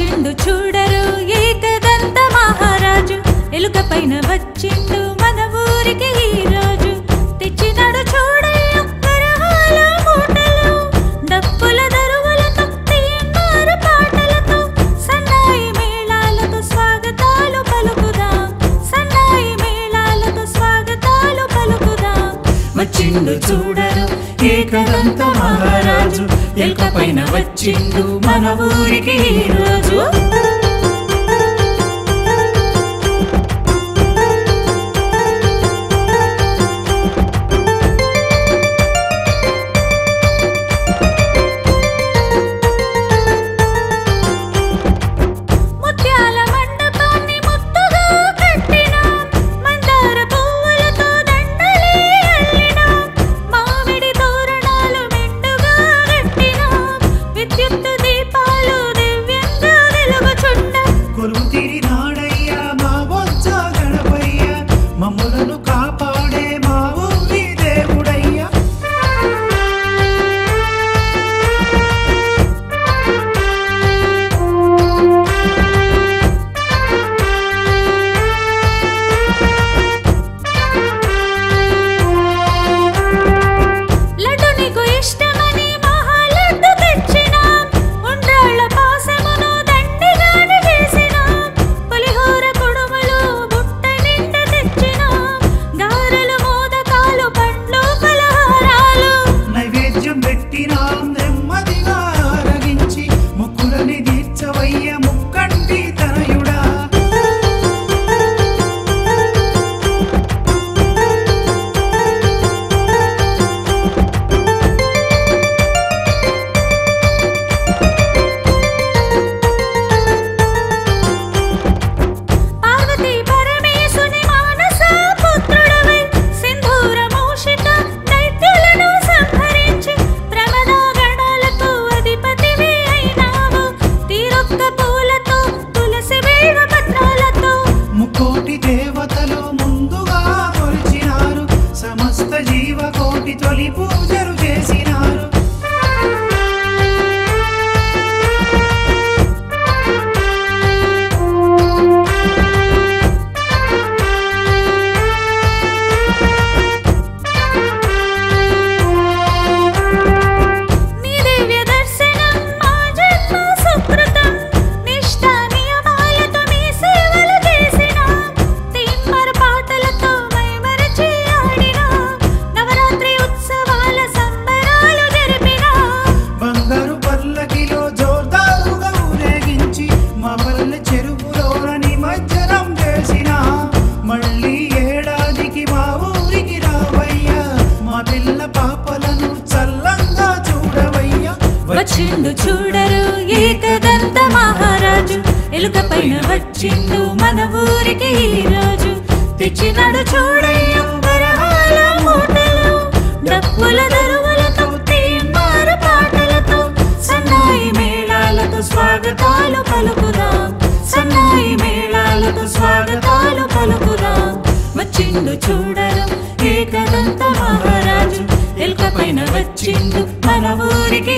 వచ్చిండు చూడరు ఏకదంత మహారాజు ఎలుక పైన వచ్చిండు మన ఊరికి ఈ రోజు తెచ్చినాడు చూడయ్య వరహాల మూటలు డప్పుల దరువులతో తీన్మారు పాటలతో సన్నాయి మేళాలతో స్వాగతాలు పలుకుదాం సన్నాయి మేళాలతో స్వాగతాలు పలుకుదాం వచ్చిండు చూడరు ఏకదంత మహారాజు ఎలుక పైన వచ్చిండు మన ఊరికి ఈ రోజు వచ్చిండు చూడరు ఏకదంత మహారాజు ఎలుక పైన వచ్చిండు మన ఊరికి ఈ రోజు తెచ్చినాడు చూడయ్య వరహాల మూటలు డప్పుల దరువులతో తీన్మారు పాటలతో సన్నాయి మేళాలతో స్వాగతాలు పలుకుదాం సన్నాయి మేళాలతో స్వాగతాలు పలుకుదాం వచ్చిండు చూడరు ఏకదంత మహారాజు ఎలుక పైన వచ్చిండు మన ఊరికి